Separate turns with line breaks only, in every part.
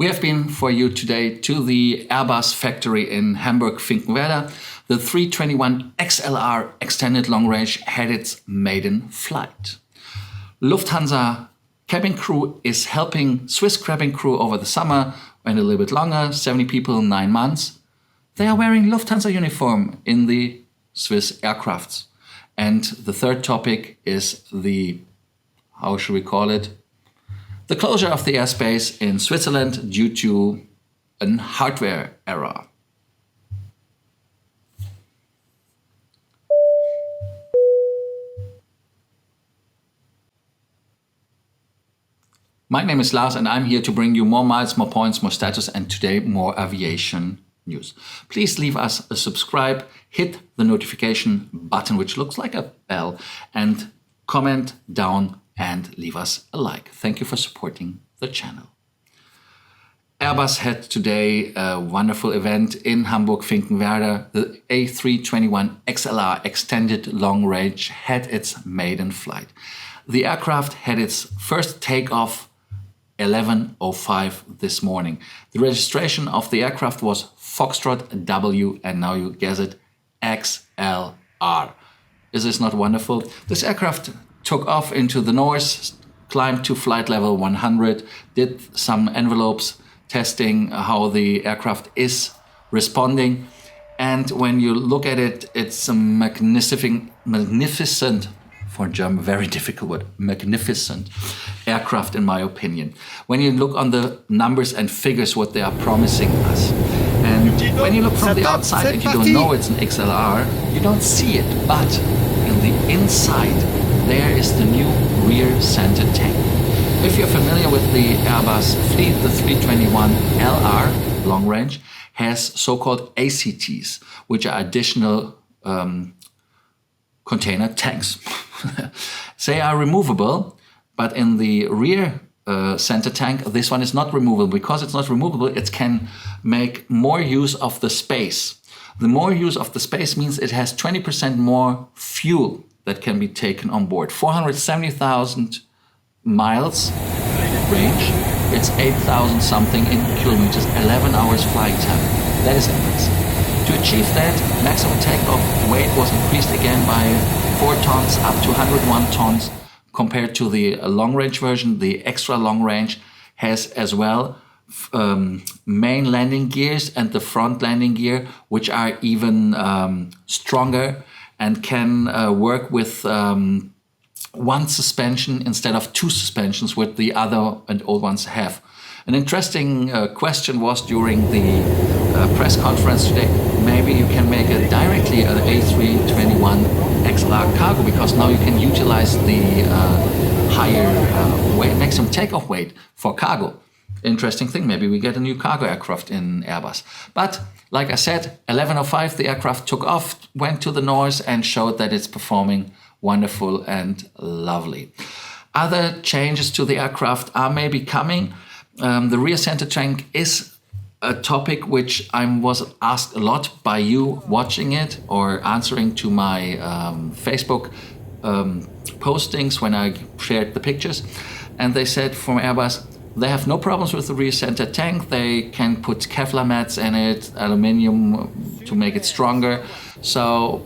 We have been for you today to the Airbus factory in Hamburg-Finkenwerder. The A321XLR extended long range had its maiden flight. Lufthansa cabin crew is helping Swiss cabin crew over the summer, and a little bit longer, 70 people, 9 months. They are wearing Lufthansa uniform in the Swiss aircrafts. And the third topic is the, how should we call it? The closure of the airspace in Switzerland due to a hardware error. My name is Lars and I'm here to bring you more miles, more points, more status, and today more aviation news. Please leave us a subscribe, hit the notification button, which looks like a bell, and comment down and leave us a like. Thank you for supporting the channel. Airbus had today a wonderful event in Hamburg-Finkenwerder. The A321XLR extended long range had its maiden flight. The aircraft had its first takeoff 11:05 this morning. The registration of the aircraft was Foxtrot W, and now you guess it, XLR. Is this not wonderful? This aircraft took off into the north, climbed to flight level 100, did some envelopes testing how the aircraft is responding. And when you look at it, it's a magnificent, for German, very difficult word, magnificent aircraft in my opinion. When you look on the numbers and figures, what they are promising us. And when you look from the outside and you don't know it's an XLR, you don't see it. But in the inside, there is the new rear center tank. If you're familiar with the Airbus fleet, the 321LR long range has so-called ACTs, which are additional container tanks. They are removable, but in the rear center tank, this one is not removable. Because it's not removable, it can make more use of the space. The more use of the space means it has 20% more fuel that can be taken on board. 470,000 miles range. It's 8,000 something in kilometers, 11 hours flight time. That is impressive. To achieve that, maximum takeoff weight was increased again by 4 tons up to 101 tons compared to the long range version. The extra long range has as well main landing gears and the front landing gear, which are even stronger and can work with one suspension instead of 2 suspensions, which the other and old ones have. An interesting question was during the press conference today, maybe you can make it directly an A321XLR cargo, because now you can utilize the higher weight, maximum takeoff weight for cargo. Interesting thing, maybe we get a new cargo aircraft in Airbus. But like I said, 11:05 the aircraft took off, went to the north and showed that it's performing wonderful and lovely. Other changes to the aircraft are maybe coming. The rear center tank is a topic which I was asked a lot by you watching it or answering to my Facebook postings when I shared the pictures. And they said from Airbus, they have no problems with the rear center tank. They can put Kevlar mats in it, aluminium to make it stronger. So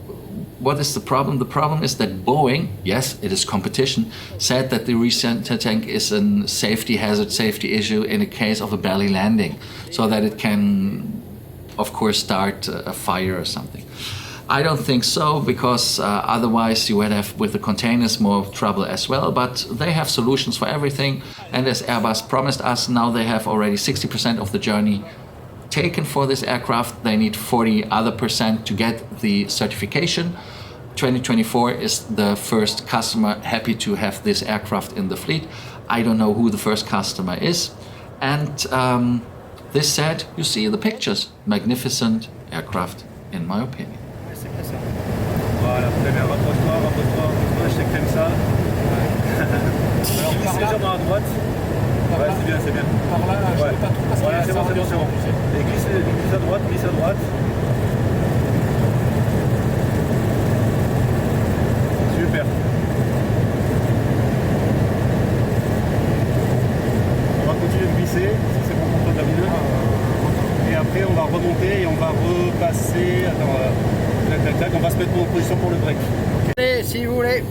what is the problem? The problem is that Boeing, yes, it is competition, said that the rear center tank is a safety hazard, safety issue in a case of a belly landing, so that it can, of course, start a fire or something. I don't think so, because otherwise you would have with the containers more trouble as well, but they have solutions for everything. And as Airbus promised us, now they have already 60% of the journey taken for this aircraft. They need 40% other to get the certification. 2024 is the first customer happy to have this aircraft in the fleet. I don't know who the first customer is. And this said, you see the pictures. Magnificent aircraft, in my opinion.
Voilà, très bien, rapproche-toi, je t'écrème ça. Alors, glisse légèrement à droite. Ouais, c'est bien, c'est bien. Par là, je ne peux pas trop passer. Voilà, c'est bon. Et glisse à droite, glisse à droite. Super. On va continuer de glisser, si c'est bon pour toi de la remonter et on va repasser. Attends, tac, tac, tac, on va se mettre en position pour le break.
Allez, si vous voulez.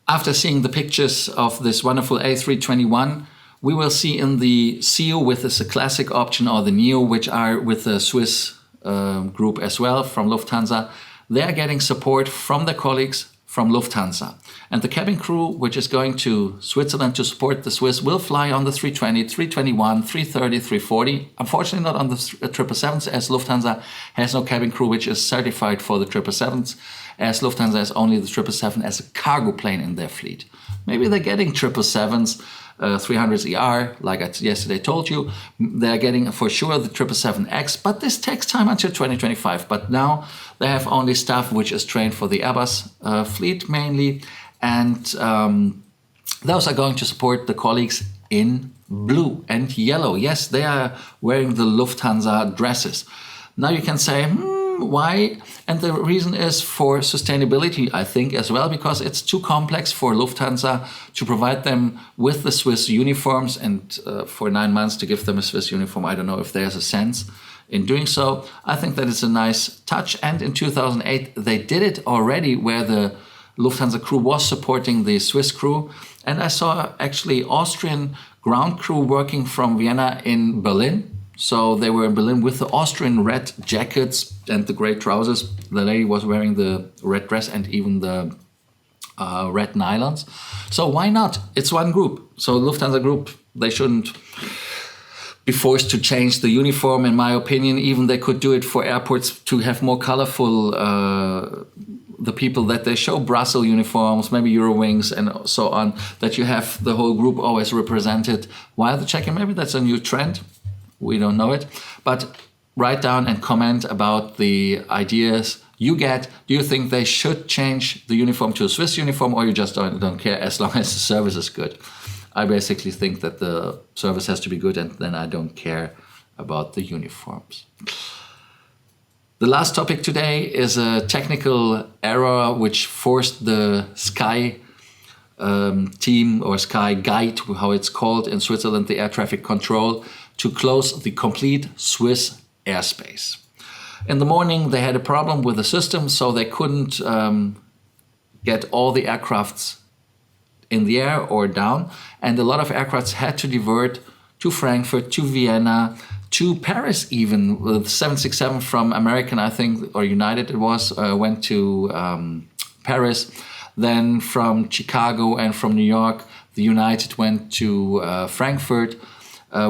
After seeing the pictures of this wonderful A321, we will see in the CEO with this classic option or the Neo, which are with the Swiss group as well from Lufthansa. They are getting support from their colleagues from Lufthansa. And the cabin crew, which is going to Switzerland to support the Swiss, will fly on the 320, 321, 330, 340. Unfortunately not on the 777s, as Lufthansa has no cabin crew which is certified for the 777s, as Lufthansa has only the 777 as a cargo plane in their fleet. Maybe they're getting 777s, 300s ER, like I yesterday told you. They're getting for sure the 777X, but this takes time until 2025. But now they have only staff which is trained for the Airbus fleet mainly, and those are going to support the colleagues in blue and yellow. Yes, they are wearing the Lufthansa dresses. Now you can say, why? And the reason is for sustainability, I think, as well, because it's too complex for Lufthansa to provide them with the Swiss uniforms, and for 9 months to give them a Swiss uniform, I don't know if there's a sense in doing so. I think that it's a nice touch, and in 2008 they did it already, where the Lufthansa crew was supporting the Swiss crew, and I saw actually Austrian ground crew working from Vienna in Berlin. So they were in Berlin with the Austrian red jackets and the grey trousers. The lady was wearing the red dress and even the red nylons. So why not? It's one group. So Lufthansa group, they shouldn't be forced to change the uniform, in my opinion. Even they could do it for airports to have more colorful the people that they show, Brussels uniforms, maybe Eurowings and so on, that you have the whole group always represented while the check-in. Maybe that's a new trend. We don't know it, but write down and comment about the ideas you get. Do you think they should change the uniform to a Swiss uniform, or you just don't care as long as the service is good? I basically think that the service has to be good, and then I don't care about the uniforms. The last topic today is a technical error which forced the Sky team, or Sky Guide, how it's called in Switzerland, the air traffic control, to close the complete Swiss airspace. In the morning they had a problem with the system, so they couldn't get all the aircrafts in the air or down, and a lot of aircrafts had to divert to Frankfurt, to Vienna, to Paris even. The 767 from American, I think, or United it was, went to Paris. Then from Chicago and from New York, the United went to Frankfurt.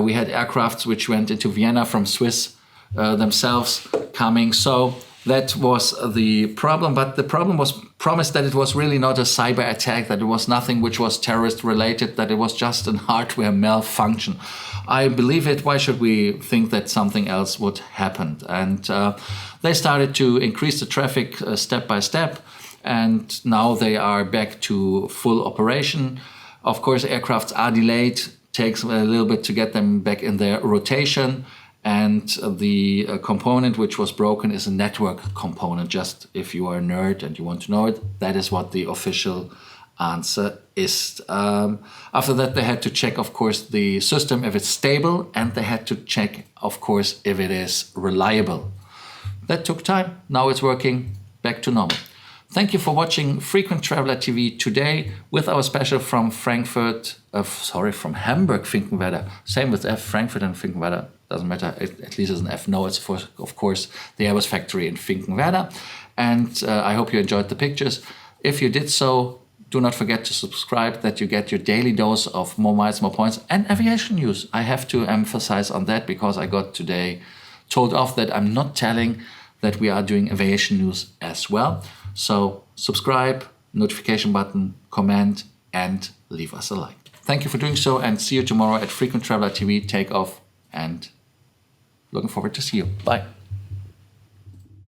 We had aircrafts which went into Vienna from Swiss themselves coming. So that was the problem. But the problem was promised that it was really not a cyber attack, that it was nothing which was terrorist related, that it was just a hardware malfunction. I believe it. Why should we think that something else would happen? And they started to increase the traffic step by step. And now they are back to full operation. Of course, aircrafts are delayed. Takes a little bit to get them back in their rotation, and the component which was broken is a network component. Just if you are a nerd and you want to know it, that is what the official answer is. After that, they had to check, of course, the system if it's stable, and they had to check, of course, if it is reliable. That took time. Now it's working back to normal. Thank you for watching Frequent Traveler TV today with our special from Frankfurt, from Hamburg, Finkenwerder. Same with F, Frankfurt and Finkenwerder. Doesn't matter, at least it's an F. No, it's for, of course, the Airbus factory in Finkenwerder. And I hope you enjoyed the pictures. If you did so, do not forget to subscribe, that you get your daily dose of more miles, more points, and aviation news. I have to emphasize on that because I got today told off that I'm not telling that we are doing aviation news as well. So subscribe, notification button, comment, and leave us a like. Thank you for doing so, and see you tomorrow at Frequent Traveler TV. Take off, and looking forward to see you. Bye.